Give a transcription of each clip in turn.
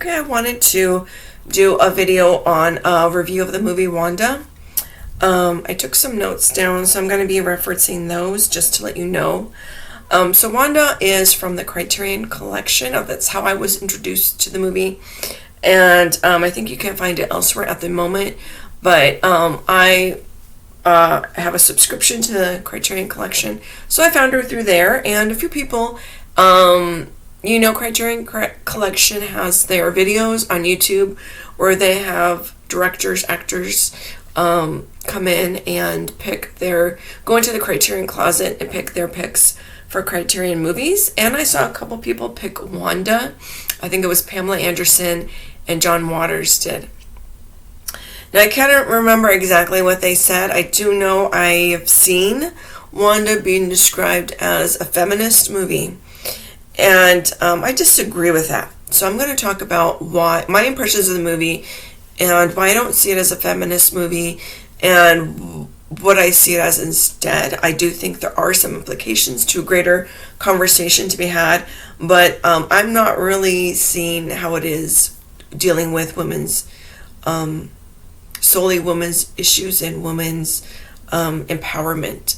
Okay, I wanted to do a video on a review of the movie Wanda. I took some notes down, so I'm going to be referencing those just to let you know. So Wanda is from the Criterion Collection. That's how I was introduced to the movie. And I think you can't find it elsewhere at the moment. But I have a subscription to the Criterion Collection. So I found her through there. And a few people, Criterion Collection has their videos on YouTube where they have directors, actors come in and go into the Criterion closet and pick their picks for Criterion movies. And I saw a couple people pick Wanda. I think it was Pamela Anderson and John Waters did. Now, I can't remember exactly what they said. I do know I have seen Wanda being described as a feminist movie. And I disagree with that. So I'm going to talk about why my impressions of the movie and why I don't see it as a feminist movie and what I see it as instead. I do think there are some implications to a greater conversation to be had, but I'm not really seeing how it is dealing with solely women's issues and women's empowerment.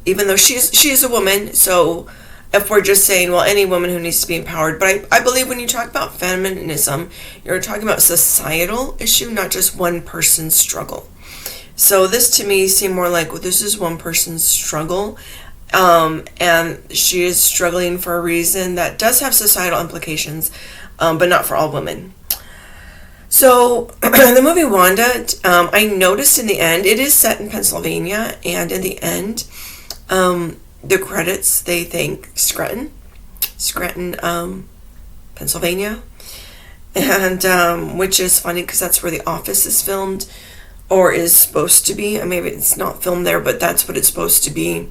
Even though she is a woman, so if we're just saying, well, any woman who needs to be empowered. But I believe when you talk about feminism, you're talking about societal issue, not just one person's struggle. So this to me seemed more like, well, this is one person's struggle. And she is struggling for a reason that does have societal implications, but not for all women. So the movie Wanda, I noticed in the end, it is set in Pennsylvania. And in the end, the credits, they thank Scranton, Pennsylvania, and which is funny because that's where The Office is filmed, or is supposed to be. Maybe it's not filmed there, but that's what it's supposed to be,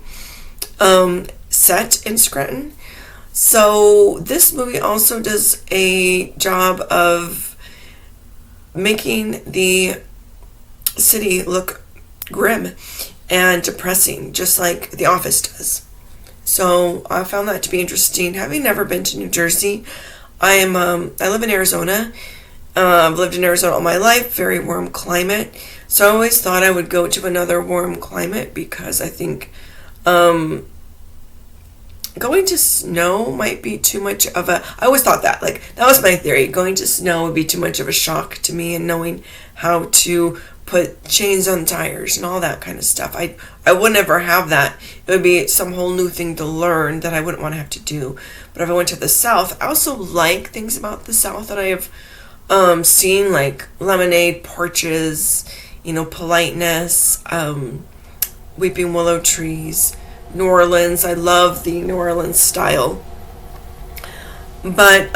set in Scranton. So this movie also does a job of making the city look grim and depressing, just like The Office does. So I found that to be interesting. Having never been to New Jersey, I live in Arizona. I've lived in Arizona all my life, very warm climate. So I always thought I would go to another warm climate because I think going to snow might be too much of I always thought that, that was my theory. Going to snow would be too much of a shock to me, and knowing how to put chains on tires and all that kind of stuff. I would never have that. It would be some whole new thing to learn that I wouldn't want to have to do. But if I went to the South, I also like things about the South that I have seen, like lemonade porches, politeness, weeping willow trees, New Orleans. I love the New Orleans style. But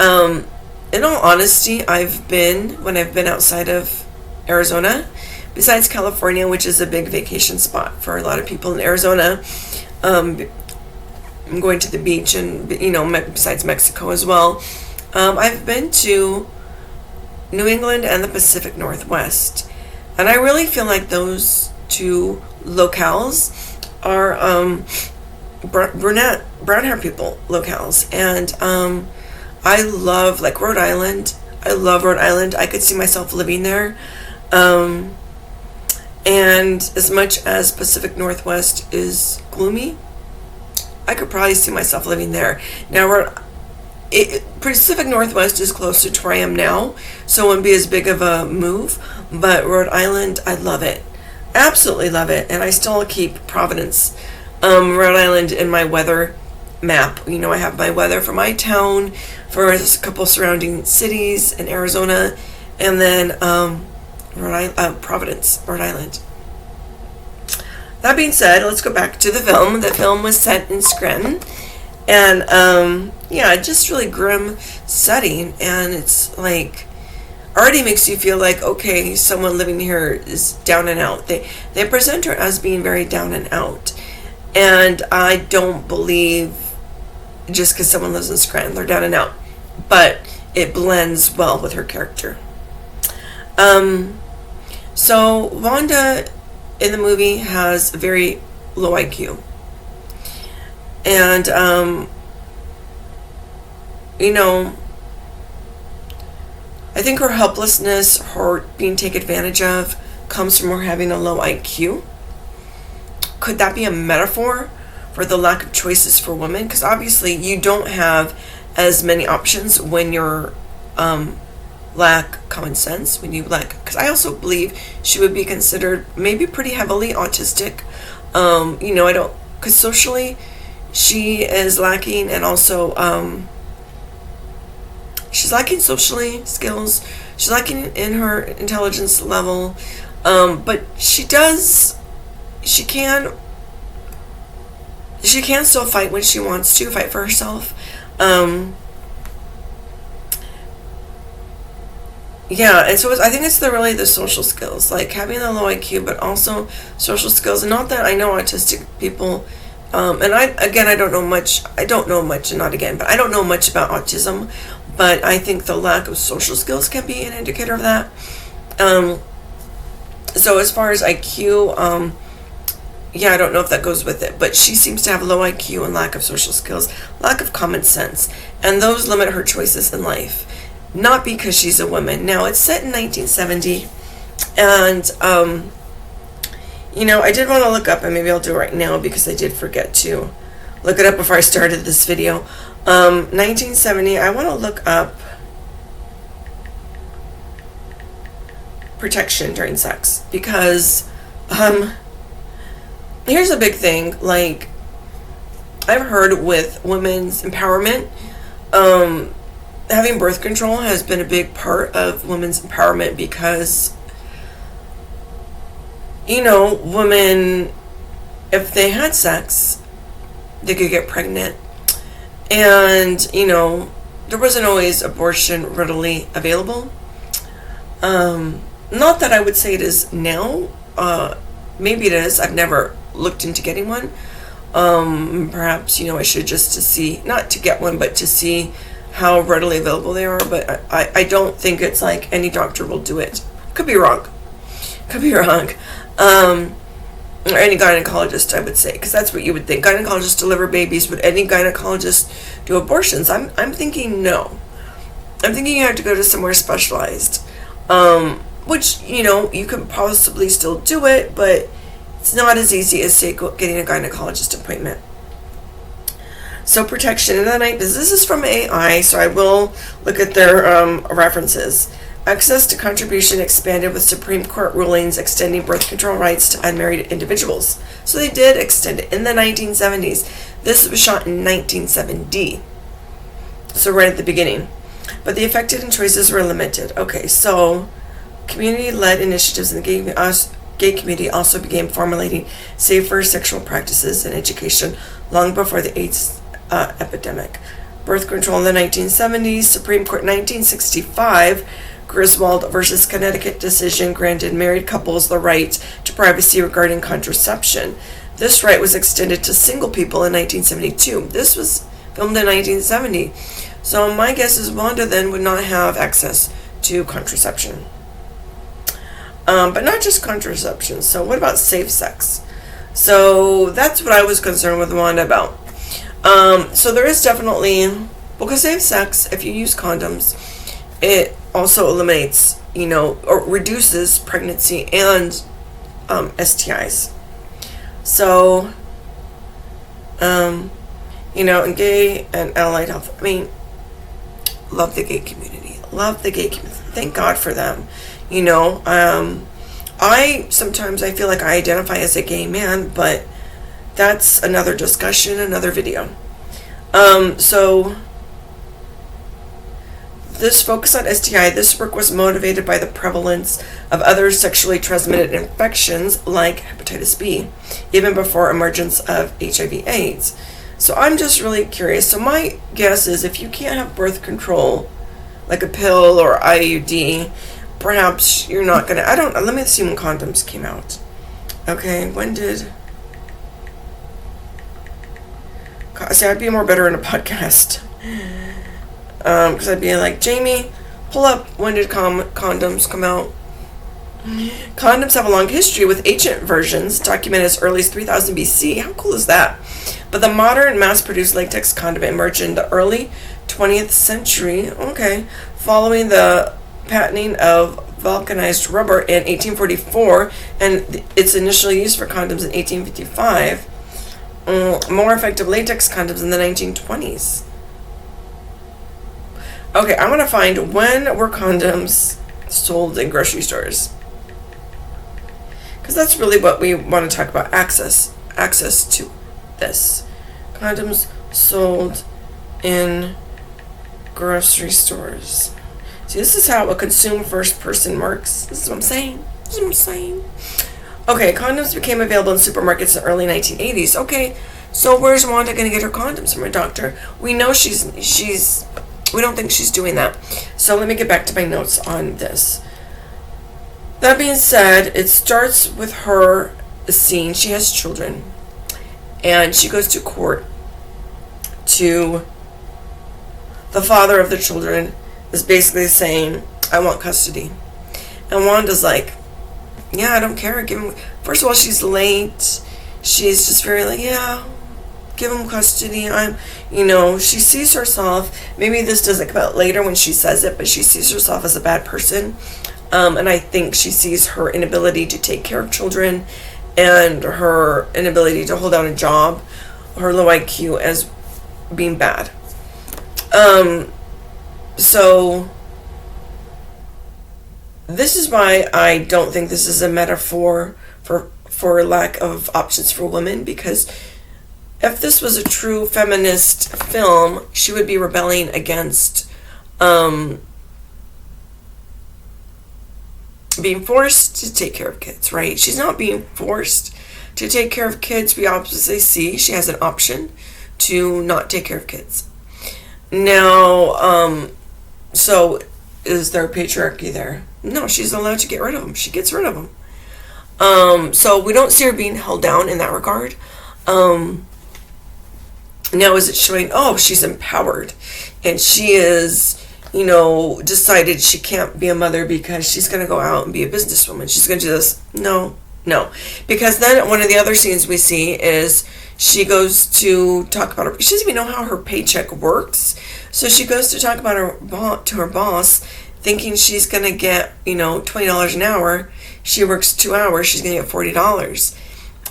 in all honesty, when I've been outside of Arizona, besides California, which is a big vacation spot for a lot of people in Arizona, I'm going to the beach, and besides Mexico as well, I've been to New England and the Pacific Northwest, and I really feel like those two locales are brown hair people locales, and I love Rhode Island. I love Rhode Island. I could see myself living there. And as much as Pacific Northwest is gloomy, I could probably see myself living there. Now, Pacific Northwest is closer to where I am now, so it wouldn't be as big of a move. But Rhode Island, I love it. Absolutely love it. And I still keep Providence, Rhode Island, in my weather map. I have my weather for my town, for a couple surrounding cities in Arizona, and then Providence, Rhode Island. That being said, let's go back to the film. The film was set in Scranton, and just really grim setting, and it's already makes you feel like, okay, someone living here is down and out. They present her as being very down and out, and I don't believe just because someone lives in Scranton they're down and out, but it blends well with her character. So Wanda in the movie has very low IQ. And, I think her helplessness, her being taken advantage of, comes from her having a low IQ. Could that be a metaphor for the lack of choices for women? Because obviously you don't have as many options when you're lack common sense, when you lack, because I also believe she would be considered maybe pretty heavily autistic. I don't, because socially she is lacking, and also she's lacking socially skills, she's lacking in her intelligence level, but she can still fight when she wants to fight for herself. And so I think it's really the social skills, like having a low IQ, but also social skills. And not that I know autistic people, and I don't know much, but I don't know much about autism, but I think the lack of social skills can be an indicator of that. So as far as IQ, I don't know if that goes with it, but she seems to have low IQ and lack of social skills, lack of common sense, and those limit her choices in life. Not because she's a woman. Now, it's set in 1970, and, I did want to look up, and maybe I'll do it right now because I did forget to look it up before I started this video. 1970, I want to look up protection during sex, because, here's a big thing, like, I've heard with women's empowerment, having birth control has been a big part of women's empowerment, because, women, if they had sex, they could get pregnant. And, there wasn't always abortion readily available. Not that I would say it is now. Maybe it is. I've never looked into getting one. Perhaps, I should just to see, not to get one, but to see how readily available they are. But I don't think it's like any doctor will do it. Could be wrong. Or any gynecologist, I would say, because that's what you would think. Gynecologists deliver babies. Would any gynecologist do abortions? I'm thinking no. I'm thinking you have to go to somewhere specialized, which, you could possibly still do it, but it's not as easy as, say, getting a gynecologist appointment. So protection, and then this is from AI, so I will look at their references. Access to contribution expanded with Supreme Court rulings extending birth control rights to unmarried individuals. So they did extend it in the 1970s. This was shot in 1970. So right at the beginning. But the affected and choices were limited. Okay, so community-led initiatives in the gay community also began formulating safer sexual practices and education long before the AIDS epidemic. Birth control in the 1970s, Supreme Court 1965, Griswold versus Connecticut decision granted married couples the right to privacy regarding contraception. This right was extended to single people in 1972. This was filmed in 1970. So my guess is Wanda then would not have access to contraception. But not just contraception. So what about safe sex? So that's what I was concerned with Wanda about. So there is definitely, because safe sex, if you use condoms, it also eliminates, or reduces pregnancy and STIs. So, in gay and allied health, love the gay community. Thank God for them. I feel like I identify as a gay man, but that's another discussion, another video. So this focus on STI, this work was motivated by the prevalence of other sexually transmitted infections like hepatitis B, even before emergence of HIV/AIDS. So I'm just really curious. So my guess is if you can't have birth control, like a pill or IUD, perhaps you're not going to, let me see when condoms came out. Okay, when did, see, I'd be more better in a podcast. Because I'd be like, Jamie, pull up when did condoms come out. Condoms have a long history, with ancient versions documented as early as 3000 BC. How cool is that? But the modern mass-produced latex condom emerged in the early 20th century. Okay. Following the patenting of vulcanized rubber in 1844, and its initial use for condoms in 1855. More effective latex condoms in the 1920s. Okay, I want to find when were condoms sold in grocery stores, because that's really what we want to talk about. Access to this. Condoms sold in grocery stores. See, this is how a consume first person works. This is what I'm saying. Okay, condoms became available in supermarkets in the early 1980s. Okay, so where's Wanda going to get her condoms from her doctor? We know we don't think she's doing that. So let me get back to my notes on this. That being said, it starts with her scene. She has children, and she goes to court to the father of the children is basically saying, I want custody. And Wanda's like, yeah, I don't care. Give him. First of all, she's late. She's just very like, yeah, give him custody. She sees herself. Maybe this doesn't come out later when she says it, but she sees herself as a bad person. And I think she sees her inability to take care of children and her inability to hold down a job, her low IQ, as being bad. So this is why I don't think this is a metaphor for lack of options for women, because if this was a true feminist film, she would be rebelling against being forced to take care of kids, right? She's not being forced to take care of kids. We obviously see she has an option to not take care of kids. Now, so is there patriarchy there? No, she's allowed to get rid of them. She gets rid of them. So we don't see her being held down in that regard. Now is it showing, she's empowered and she is, decided she can't be a mother because she's going to go out and be a businesswoman. She's going to do this. No. Because then one of the other scenes we see is she goes to talk about she doesn't even know how her paycheck works. So she goes to talk about her boss, thinking she's going to get, $20 an hour. She works 2 hours, she's going to get $40.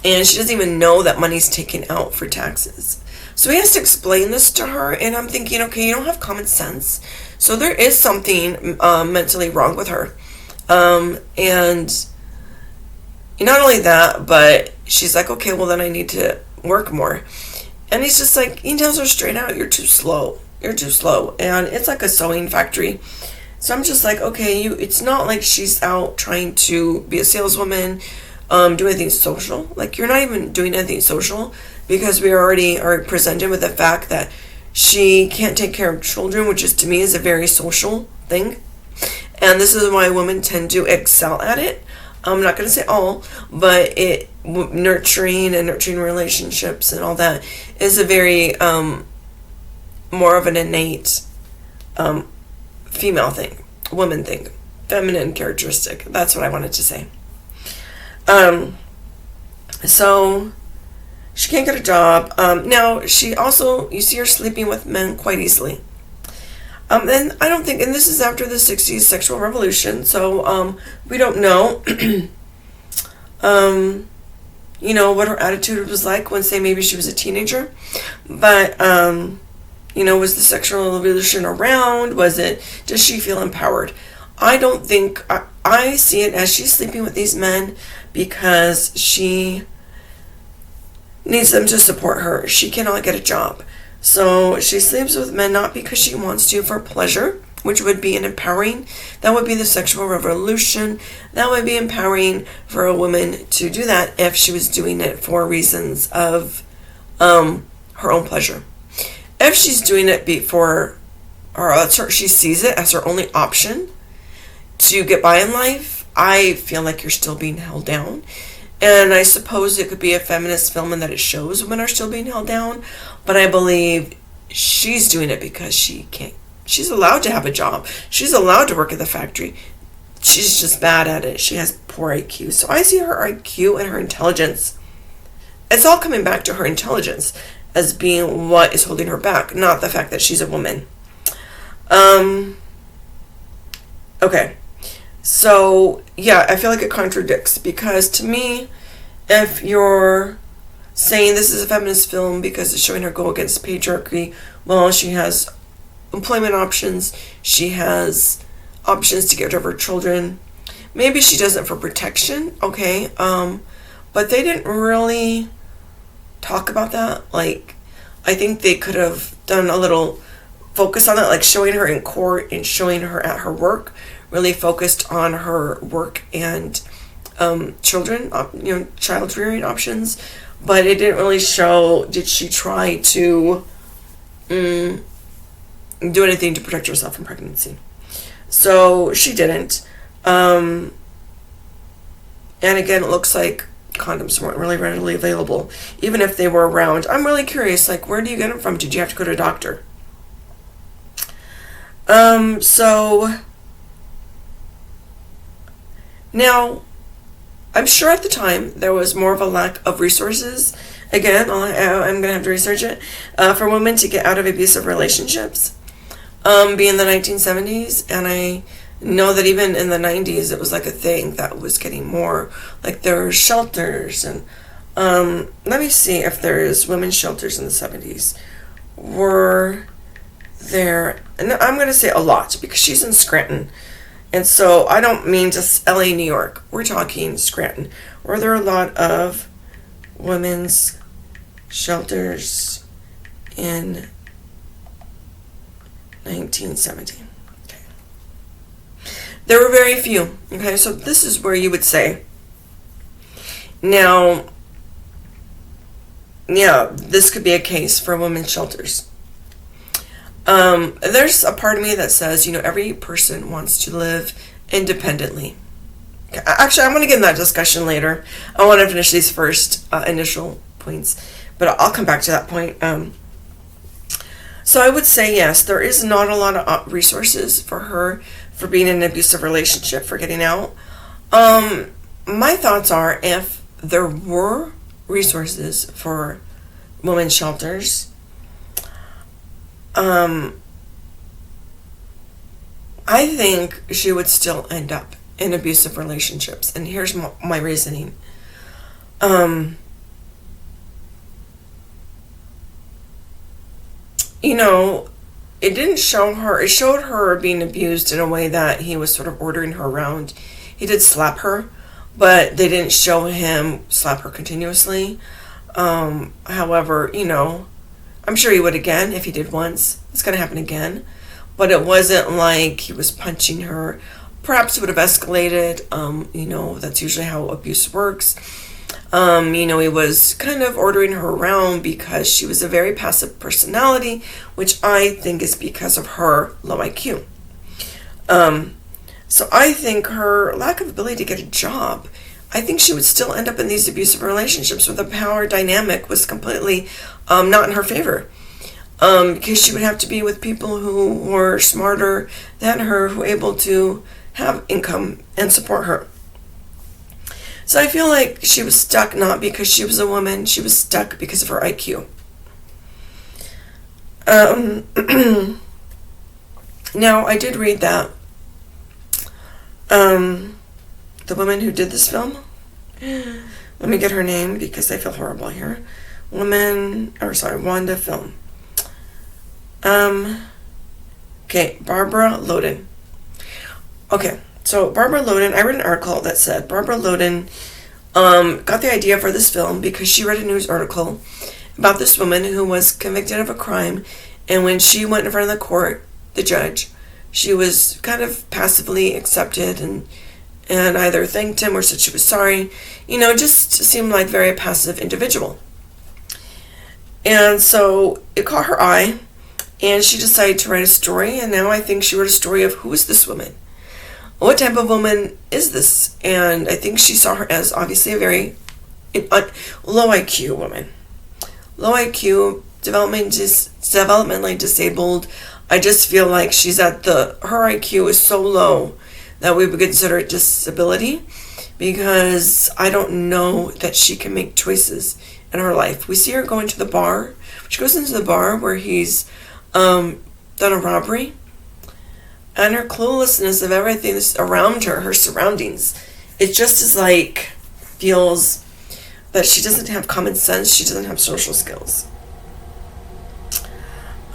And she doesn't even know that money's taken out for taxes. So he has to explain this to her, and I'm thinking, okay, you don't have common sense. So there is something mentally wrong with her. And not only that, but she's like, okay, well then I need to work more. And he's just like, he tells her straight out, you're too slow. And it's like a sewing factory. So I'm just like, okay, it's not like she's out trying to be a saleswoman, do anything social. Like, you're not even doing anything social, because we already are presented with the fact that she can't take care of children, which is, to me, is a very social thing. And this is why women tend to excel at it. I'm not going to say all, but nurturing relationships and all that is a very more of an innate female thing, woman thing, feminine characteristic. That's what I wanted to say. So she can't get a job. Now she also, you see her sleeping with men quite easily. And I don't think, and this is after the 60s sexual revolution, so we don't know, what her attitude was like when, say, maybe she was a teenager. But, was the sexual revolution around? Does she feel empowered? I don't think, I see it as she's sleeping with these men because she needs them to support her. She cannot get a job. So she sleeps with men not because she wants to, for pleasure, which would be an empowering. That would be the sexual revolution. That would be empowering for a woman to do that if she was doing it for reasons of her own pleasure. If she's doing it she sees it as her only option to get by in life, I feel like you're still being held down. And I suppose it could be a feminist film in that it shows women are still being held down, but I believe she's doing it because she can't. She's allowed to have a job. She's allowed to work at the factory. She's just bad at it. She has poor IQ. So I see her IQ and her intelligence. It's all coming back to her intelligence as being what is holding her back, not the fact that she's a woman. Okay. So, yeah, I feel like it contradicts because to me, if you're saying this is a feminist film because it's showing her go against patriarchy, well, she has employment options, she has options to get rid of her children. Maybe she does it for protection, okay, but they didn't really talk about that. Like, I think they could have done a little focus on that, like showing her in court and showing her at her work, really focused on her work and children, child rearing options. But it didn't really show, did she try to do anything to protect herself from pregnancy. So she didn't. And again, it looks like condoms weren't really readily available, even if they were around. I'm really curious, like, where do you get them from? Did you have to go to a doctor? So now, I'm sure at the time there was more of a lack of resources. Again, I'm going to have to research it, for women to get out of abusive relationships, being the 1970s, and I know that even in the 90s it was like a thing that was getting more, like there were shelters, and let me see if there's women's shelters in the 70s. Were there, and I'm going to say a lot because she's in Scranton, and so I don't mean just LA, New York. We're talking Scranton. Were there a lot of women's shelters in 1970? Okay. There were very few. Okay, so this is where you would say, now, yeah, this could be a case for women's shelters. There's a part of me that says, every person wants to live independently. Actually, I'm going to get in that discussion later. I want to finish these first initial points, but I'll come back to that point. So I would say, yes, there is not a lot of resources for her for being in an abusive relationship, for getting out. My thoughts are, if there were resources for women's shelters, I think she would still end up in abusive relationships. And here's my reasoning. It didn't show her, it showed her being abused in a way that he was sort of ordering her around. He did slap her, but they didn't show him slap her continuously. However, I'm sure he would again if he did once. It's going to happen again. But it wasn't like he was punching her. Perhaps it would have escalated. That's usually how abuse works. He was kind of ordering her around because she was a very passive personality, which I think is because of her low IQ. So I think her lack of ability to get a job, I think she would still end up in these abusive relationships where the power dynamic was completely not in her favor. Because she would have to be with people who were smarter than her, who were able to have income and support her. So I feel like she was stuck not because she was a woman, she was stuck because of her IQ. Now, I did read that the woman who did this film, let me get her name because I feel horrible here. Wanda film. Okay, Barbara Loden. Okay, so Barbara Loden, I read an article that said Barbara Loden got the idea for this film because she read a news article about this woman who was convicted of a crime, and when she went in front of the court, the judge, she was kind of passively accepted and either thanked him or said she was sorry. Just seemed like a very passive individual. And so it caught her eye, and she decided to write a story, and now I think she wrote a story of who is this woman? What type of woman is this? And I think she saw her as obviously a very low IQ woman. Low IQ, developmentally disabled. I just feel like she's her IQ is so low that we would consider it disability, because I don't know that she can make choices in her life. We see her going to the bar. She goes into the bar where he's done a robbery. and her cluelessness of everything that's around her, her surroundings. It just is like, feels that she doesn't have common sense, she doesn't have social skills.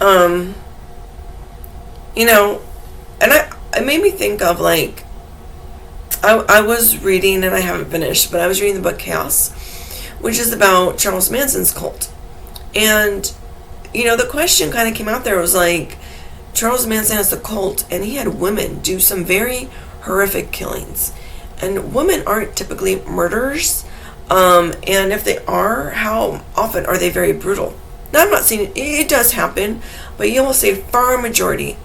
You know, and it made me think of like, I was reading, and I haven't finished, but I was reading the book Chaos, which is about Charles Manson's cult. And, you know, the question kind of came out there, was like, Charles Manson has a cult, and he had women do some very horrific killings. And women aren't typically murderers, and if they are, how often are they very brutal? Now, I'm not saying it does happen, but you will say far majority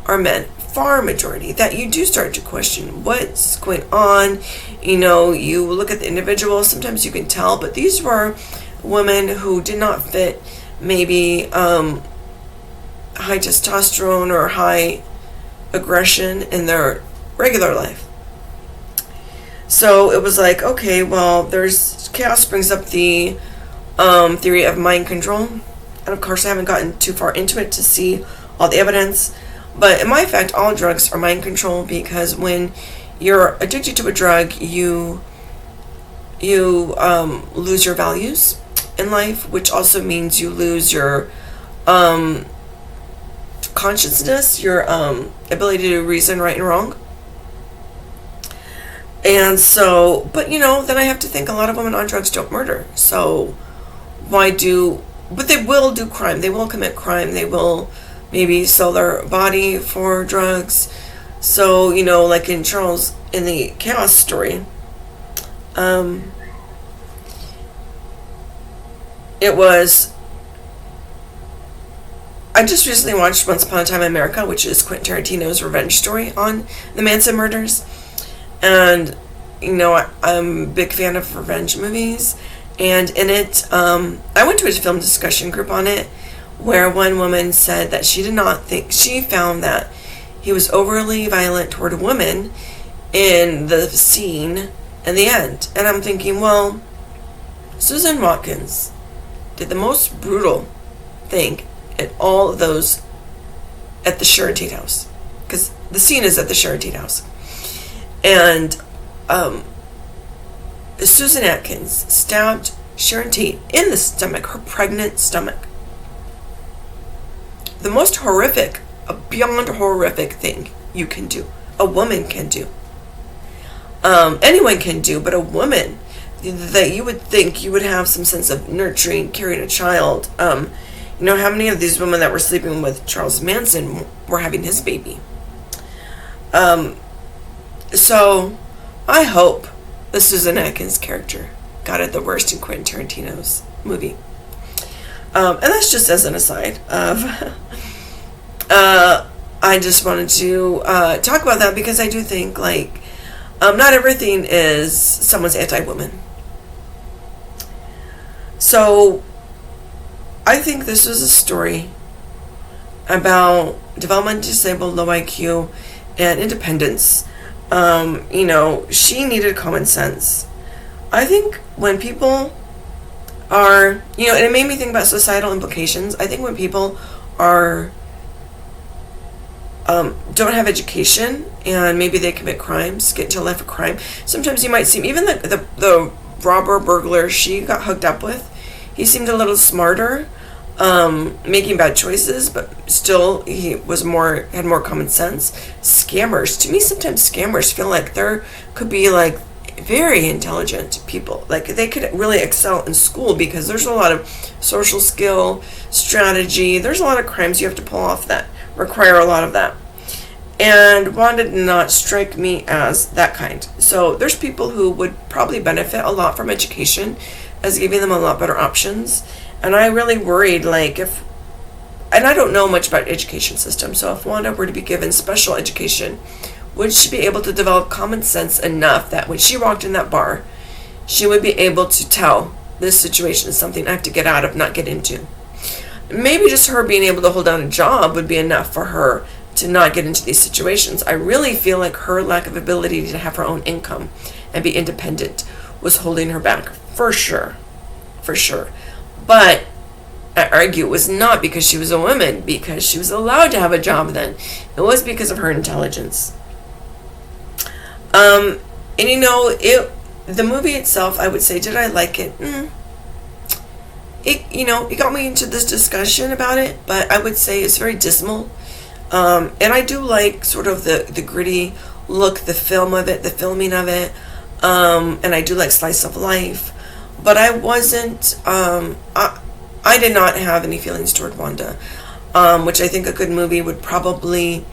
are men. Far majority, that you do start to question what's going on. You know, you look at the individual, sometimes you can tell, but these were women who did not fit maybe high testosterone or high aggression in their regular life. So it was like, okay, well, there's Chaos brings up the theory of mind control, and of course I haven't gotten too far into it to see all the evidence. But in my fact, all drugs are mind control, because when you're addicted to a drug, you lose your values in life, which also means you lose your consciousness, your ability to reason right and wrong. And so, but you know, then I have to think a lot of women on drugs don't murder. So but they will do crime. They will commit crime. They will maybe sell their body for drugs. So, you know, like in the Chaos story, it was, I just recently watched Once Upon a Time in America, which is Quentin Tarantino's revenge story on the Manson murders. And, you know, I'm a big fan of revenge movies. And in it, I went to a film discussion group on it, where one woman said that she found that he was overly violent toward a woman in the scene in the end. And I'm thinking, well, Susan Watkins did the most brutal thing in all of those at the Sharon Tate house, because the scene is at the Sharon Tate house. And Susan Atkins stabbed Sharon Tate in the stomach, her pregnant stomach. The most horrific, beyond horrific thing you can do, a woman can do. Anyone can do, but a woman that you would think you would have some sense of nurturing, carrying a child. You know, how many of these women that were sleeping with Charles Manson were having his baby? So I hope the Susan Atkins character got it the worst in Quentin Tarantino's movie. And that's just as an aside of, I just wanted to talk about that, because I do think, like, not everything is someone's anti-woman. So I think this was a story about developmentally disabled, low IQ, and independence. You know, she needed common sense. I think when people are, you know, and it made me think about societal implications. I think when people are don't have education, and maybe they commit crimes, get into a life of crime, sometimes you might seem, even the robber burglar she got hooked up with, he seemed a little smarter, making bad choices, but still he had more common sense. Scammers, to me, sometimes scammers feel like there could be like very intelligent people, like they could really excel in school, because there's a lot of social skill, strategy, there's a lot of crimes you have to pull off that require a lot of that. And Wanda did not strike me as that kind. So there's people who would probably benefit a lot from education, as giving them a lot better options. And I really worried, like, and I don't know much about education system, so if Wanda were to be given special education, would she be able to develop common sense enough that when she walked in that bar, she would be able to tell, this situation is something I have to get out of, not get into? Maybe just her being able to hold down a job would be enough for her to not get into these situations. I really feel like her lack of ability to have her own income and be independent was holding her back, for sure. But I argue it was not because she was a woman, because she was allowed to have a job then. It was because of her intelligence. And the movie itself, I would say, did I like it? It got me into this discussion about it, but I would say it's very dismal. And I do like sort of the gritty look, the filming of it. And I do like slice of life. But I wasn't, I did not have any feelings toward Wanda, which I think a good movie would probably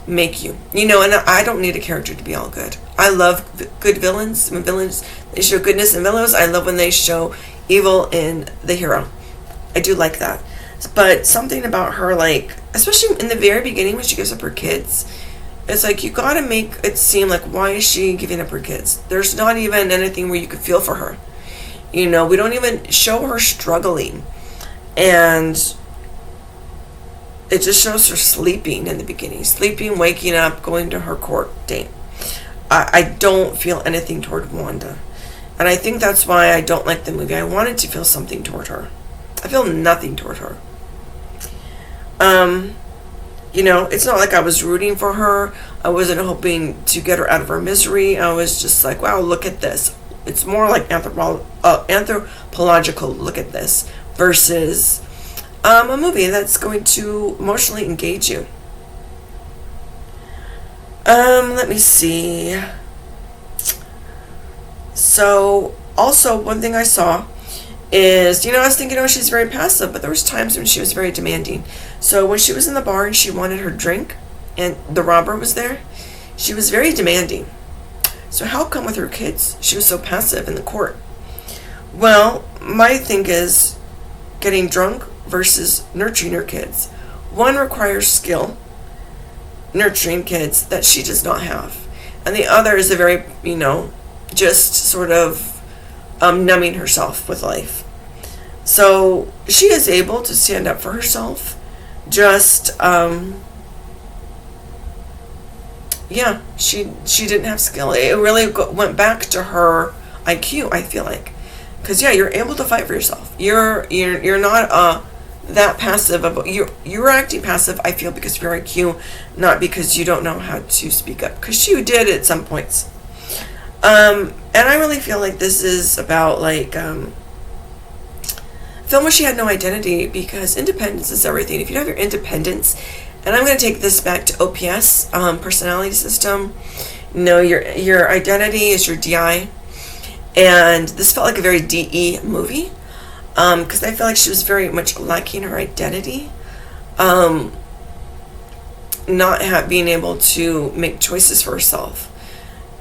make you. And I don't need a character to be all good. I love good villains. When villains, they show goodness in villains. I love when they show evil in the hero. I do like that. But something about her, like, especially in the very beginning when she gives up her kids, it's like you gotta make it seem like, why is she giving up her kids? There's not even anything where you could feel for her. We don't even show her struggling. And it just shows her sleeping in the beginning. Sleeping, waking up, going to her court date. I don't feel anything toward Wanda. And I think that's why I don't like the movie. I wanted to feel something toward her. I feel nothing toward her. It's not like I was rooting for her. I wasn't hoping to get her out of her misery. I was just like, wow, look at this. It's more like anthropological look at this versus a movie that's going to emotionally engage you. Let me see. So, also, one thing I saw is, I was thinking, she's very passive, but there was times when she was very demanding. So, when she was in the bar and she wanted her drink, and the robber was there, she was very demanding. So, how come with her kids, she was so passive in the court? Well, my thing is getting drunk versus nurturing her kids. One requires skill, nurturing kids, that she does not have. And the other is a very, just sort of numbing herself with life. So she is able to stand up for herself. Just, she didn't have skill. It really went back to her IQ, I feel like. Because, you're able to fight for yourself. You're not that passive. You're acting passive, I feel, because of your IQ, not because you don't know how to speak up. Because she did at some points. And I really feel like this is about, like, film where she had no identity, because independence is everything. If you don't have your independence, and I'm going to take this back to OPS, personality system, your identity is your DI. And this felt like a very DE movie, because I feel like she was very much lacking her identity, not being able to make choices for herself.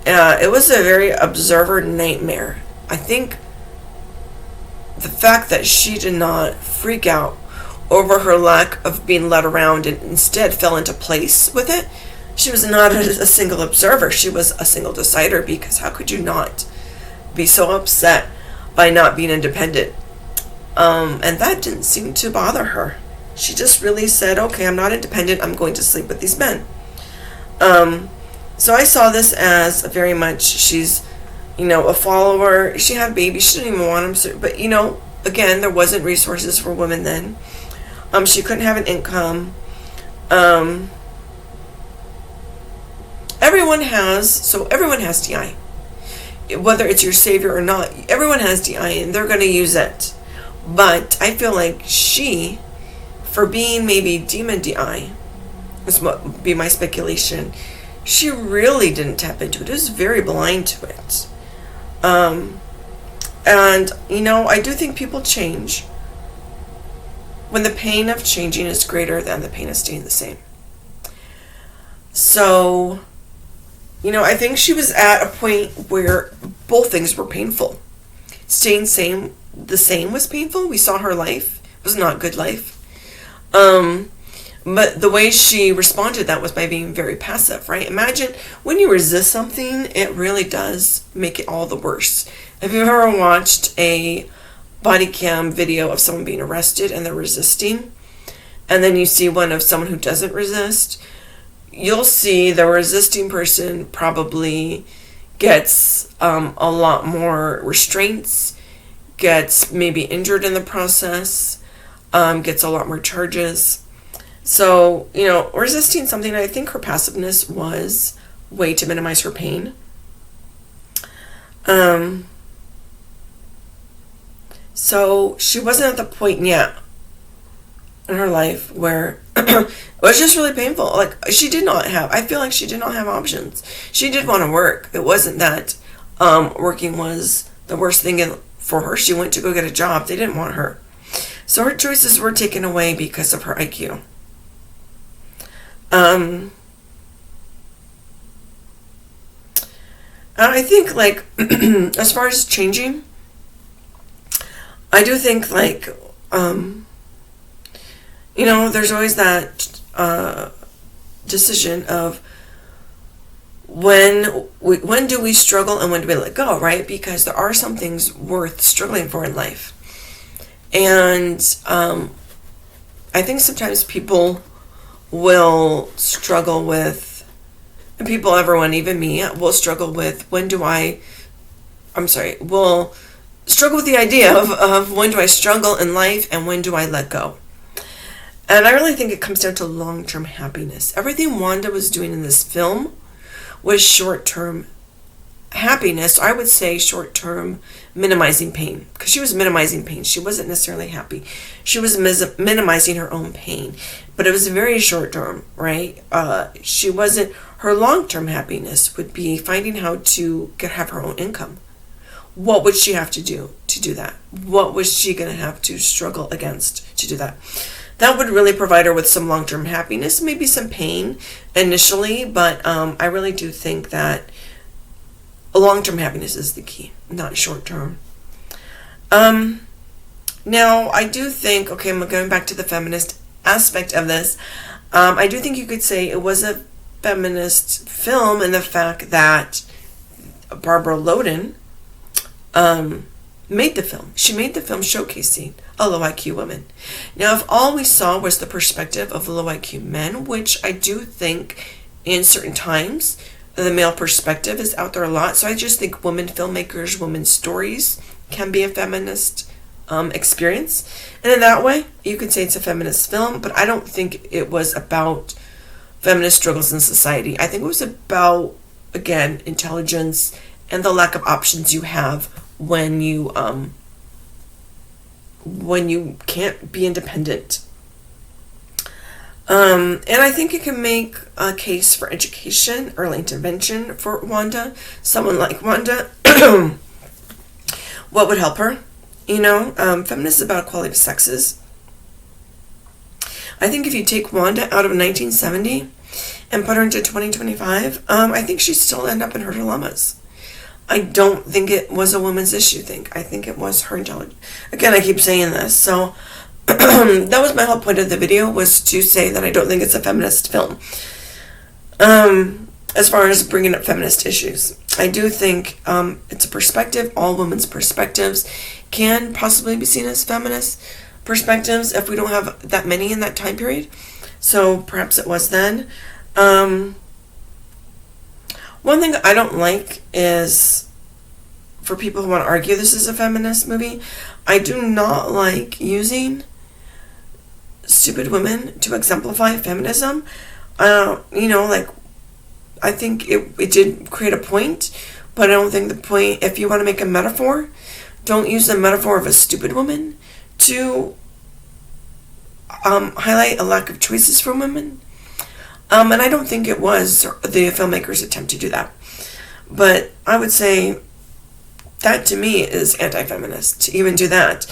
It was a very observer nightmare. I think the fact that she did not freak out over her lack of being led around and instead fell into place with it, she was not a single observer. She was a single decider, because how could you not be so upset by not being independent? And that didn't seem to bother her. She just really said, okay, I'm not independent, I'm going to sleep with these men. So I saw this as very much, she's, a follower. She had babies, she didn't even want them, but, again, there wasn't resources for women then. She couldn't have an income. Everyone has DI. Whether it's your savior or not, everyone has DI, and they're going to use it. But I feel like she, for being maybe demon DI, this would be my speculation, she really didn't tap into it. It was very blind to it. And, I do think people change when the pain of changing is greater than the pain of staying the same. So, I think she was at a point where both things were painful. Staying the same was painful. We saw her life. It was not good life. But the way she responded to that was by being very passive, right? Imagine when you resist something, it really does make it all the worse. Have you ever watched a body cam video of someone being arrested and they're resisting, and then you see one of someone who doesn't resist? You'll see the resisting person probably gets a lot more restraints, gets maybe injured in the process, gets a lot more charges. So, resisting something, I think her passiveness was a way to minimize her pain. So she wasn't at the point yet in her life where it was just really painful. Like, I feel like she did not have options. She did want to work. It wasn't that working was the worst thing for her. She went to go get a job. They didn't want her. So her choices were taken away because of her IQ. And I think, like, as far as changing, I do think, like, there's always that decision of when do we struggle and when do we let go, right? Because there are some things worth struggling for in life. And I think sometimes people will struggle with, and everyone, even me, will struggle with will struggle with the idea of when do I struggle in life and when do I let go. And I really think it comes down to long-term happiness. Everything Wanda was doing in this film was short-term happiness. I would say short-term minimizing pain, because she was minimizing pain. She wasn't necessarily happy. She was minimizing her own pain, but it was very short-term, right? Her long-term happiness would be finding how to have her own income. What would she have to do that? What was she going to have to struggle against to do that? That would really provide her with some long-term happiness, maybe some pain initially, but I really do think that long-term happiness is the key, not short-term. Now, I do think, I'm going back to the feminist aspect of this, I do think you could say it was a feminist film in the fact that Barbara Loden made the film. She made the film showcasing a low IQ woman. Now, if all we saw was the perspective of low IQ men, which I do think in certain times the male perspective is out there a lot, so I just think women filmmakers, women's stories can be a feminist experience. And in that way, you could say it's a feminist film, but I don't think it was about feminist struggles in society. I think it was about, again, intelligence and the lack of options you have when you can't be independent. And I think it can make a case for education, early intervention for Wanda. Someone like Wanda, what would help her? Feminist is about equality of sexes. I think if you take Wanda out of 1970 and put her into 2025, I think she'd still end up in her dilemmas. I don't think it was a woman's issue thing. I think it was her intelligence. Again, I keep saying this. So that was my whole point of the video, was to say that I don't think it's a feminist film. As far as bringing up feminist issues, I do think it's a perspective. All women's perspectives can possibly be seen as feminist perspectives if we don't have that many in that time period. So perhaps it was then. One thing I don't like is, for people who want to argue this is a feminist movie, I do not like using stupid women to exemplify feminism. I think it did create a point, but I don't think the point, if you want to make a metaphor, don't use the metaphor of a stupid woman to highlight a lack of choices for women. And I don't think it was the filmmaker's attempt to do that. But I would say that, to me, is anti-feminist to even do that.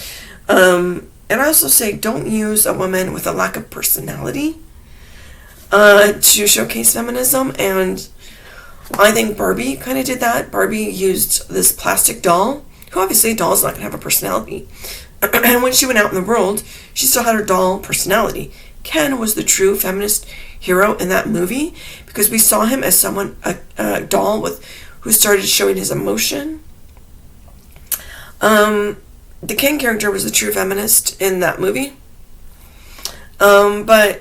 And I also say don't use a woman with a lack of personality to showcase feminism. And I think Barbie kind of did that. Barbie used this plastic doll, who obviously a doll's not going to have a personality. And when she went out in the world, she still had her doll personality. Ken was the true feminist hero in that movie because we saw him as someone, a doll who started showing his emotion. The Ken character was the true feminist in that movie. But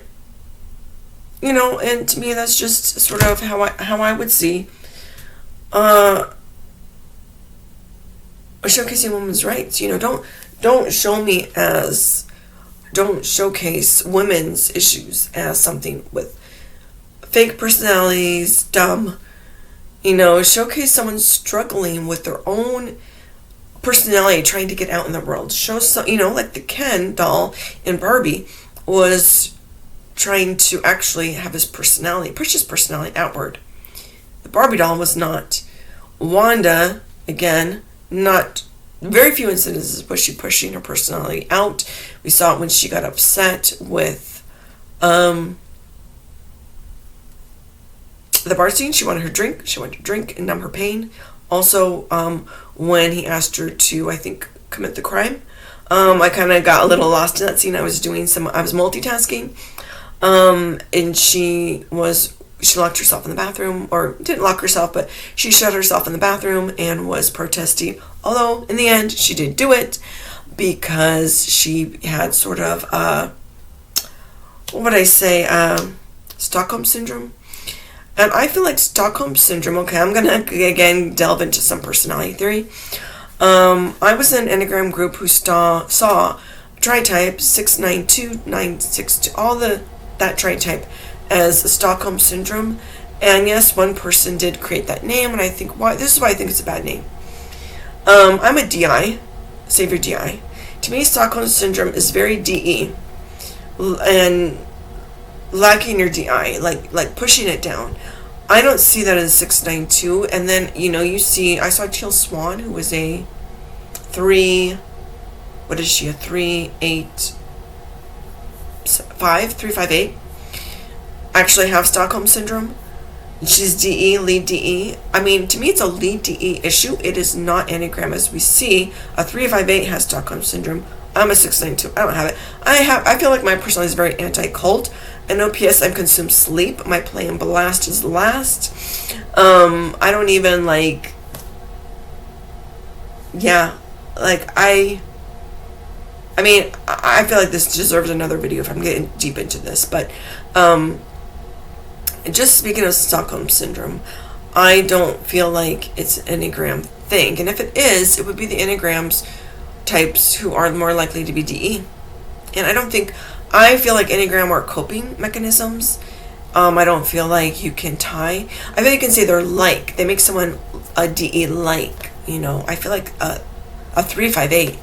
and to me that's just sort of how I would see showcasing women's rights. Don't show me as don't showcase women's issues as something with fake personalities, dumb. Showcase someone struggling with their own personality, trying to get out in the world. Show some, like the Ken doll in Barbie was trying to actually have his personality, push his personality outward. The Barbie doll was not. Wanda, again, not. Very few instances was she pushing her personality out. We saw it when she got upset with the bar scene. She wanted her drink. She wanted to drink and numb her pain. Also, when he asked her to, I think, commit the crime, I kind of got a little lost in that scene. I was multitasking, and she locked herself in the bathroom, or didn't lock herself, but she shut herself in the bathroom and was protesting. Although, in the end, she did do it because she had sort of, Stockholm Syndrome. And I feel like Stockholm Syndrome, okay, I'm going to, again, delve into some personality theory. I was in an Enneagram group who saw tri-type 692, 962, all that tri-type as Stockholm Syndrome. And yes, one person did create that name, and this is why I think it's a bad name. I'm a DI, Savior DI. To me, Stockholm Syndrome is very DE, and lacking your DI, like pushing it down. I don't see that as 692. And then, I saw Teal Swan, who was a 3, what is she, a 358, actually have Stockholm Syndrome. She's DE, lead DE. I mean, to me, it's a lead DE issue. It is not Enneagram. As we see, a 358 has Stockholm Syndrome. I'm a 692. I don't have it. I feel like my personality is very anti-cult. And OPS, I consume sleep. My play and blast is last. I don't even I feel like this deserves another video if I'm getting deep into this. But just speaking of Stockholm Syndrome, I don't feel like it's an Enneagram thing. And if it is, it would be the Enneagrams types who are more likely to be DE. And I feel like Enneagram are coping mechanisms. I don't feel like you can tie. I feel like you can say they make someone a DE like, I feel like a 358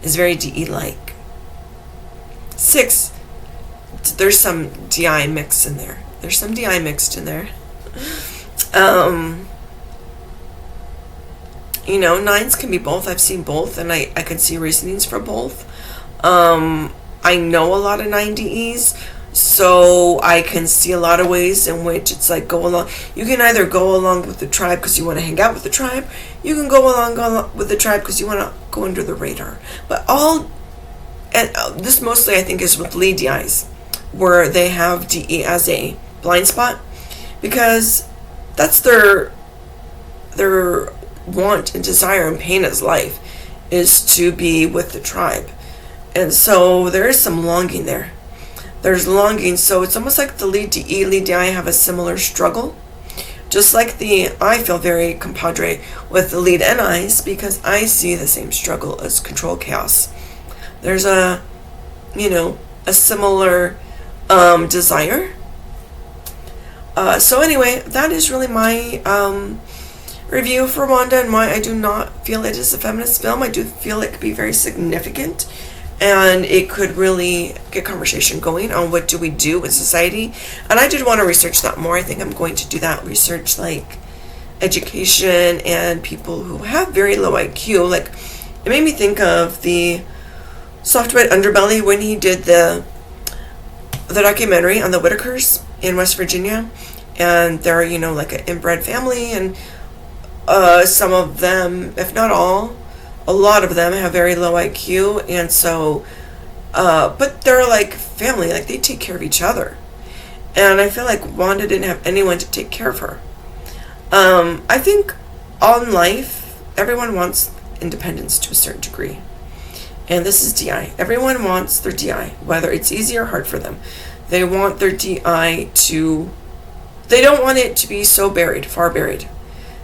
is very DE like. 6, there's some DI mixed in there. 9s can be both. I've seen both, and I can see reasonings for both. I know a lot of 9DEs, so I can see a lot of ways in which it's like go along. You can either go along with the tribe because you want to hang out with the tribe. You can go along with the tribe because you want to go under the radar. But this mostly I think is with lead DIs, where they have DE as a blind spot, because that's their want and desire and pain as life is to be with the tribe. And so there is some longing there. There's longing. So it's almost like the lead DE, lead DI have a similar struggle. Just like I feel very compadre with the lead NIs because I see the same struggle as control chaos. There's a similar desire. So anyway, that is really my review for Wanda and why I do not feel it is a feminist film. I do feel it could be very significant, and it could really get conversation going on what do we do in society. And I did want to research that more. I think I'm going to do that research, like education and people who have very low IQ. Like, it made me think of the Soft White Underbelly when he did the documentary on the Whitakers in West Virginia, and they're like an inbred family, and some of them, if not all, a lot of them have very low IQ, and so but they're like family, like they take care of each other. And I feel like Wanda didn't have anyone to take care of her. I think all in life everyone wants independence to a certain degree, and this is DI. Everyone wants their DI, whether it's easy or hard for them. They want their DI they don't want it to be so far buried,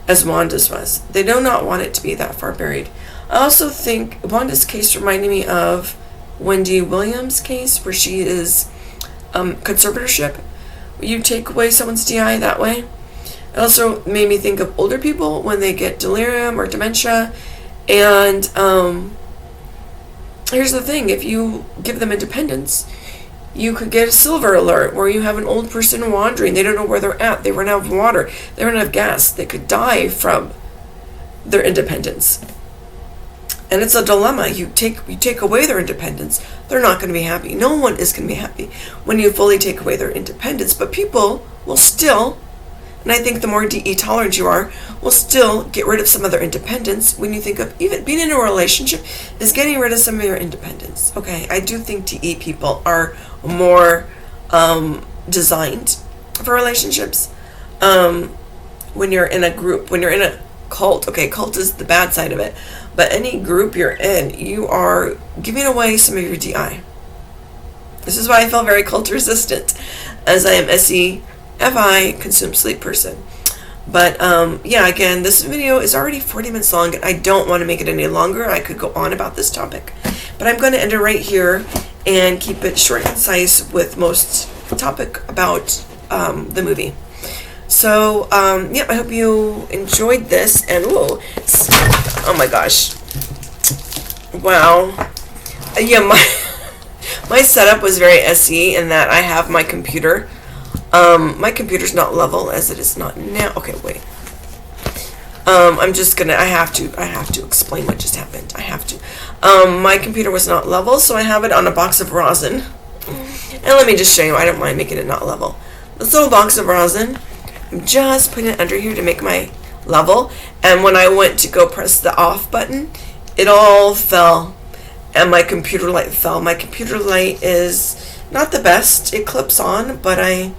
as Wanda's was. They do not want it to be that far buried. I also think Wanda's case reminded me of Wendy Williams case, where she is conservatorship. You take away someone's DI that way. It also made me think of older people when they get delirium or dementia. And here's the thing, if you give them independence, you could get a silver alert where you have an old person wandering. They don't know where they're at. They run out of water. They run out of gas. They could die from their independence. And it's a dilemma. You take away their independence, they're not going to be happy. No one is going to be happy when you fully take away their independence. But people will still, and I think the more DE tolerant you are, will still get rid of some of their independence. When you think of even being in a relationship is getting rid of some of your independence. Okay, I do think DE people are more designed for relationships. When you're in a group, when you're in a cult, okay, cult is the bad side of it, but any group you're in, you are giving away some of your DI. This is why I feel very cult resistant, as I am SE-FI, consume sleep person. But yeah, again, this video is already 40 minutes long, and I don't want to make it any longer. I could go on about this topic, but I'm going to end it right here and keep it short and concise with most topic about the movie. So, yeah, I hope you enjoyed this, and oh my gosh, wow, yeah, my setup was very SE in that I have my computer, my computer's not level as it is not now. Okay, wait, I have to explain what just happened. I have to, my computer was not level, so I have it on a box of rosin, and let me just show you, I don't mind making it not level. This little box of rosin, I'm just putting it under here to make my level, and when I went to go press the off button, it all fell, and my computer light fell. My computer light is not the best. It clips on, but I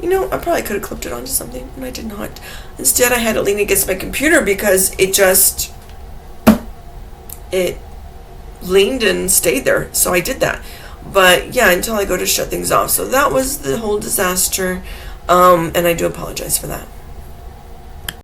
probably could have clipped it onto something, and I did not. Instead, I had to lean against my computer because it leaned and stayed there, so I did that. But yeah, until I go to shut things off. So that was the whole disaster. And I do apologize for that.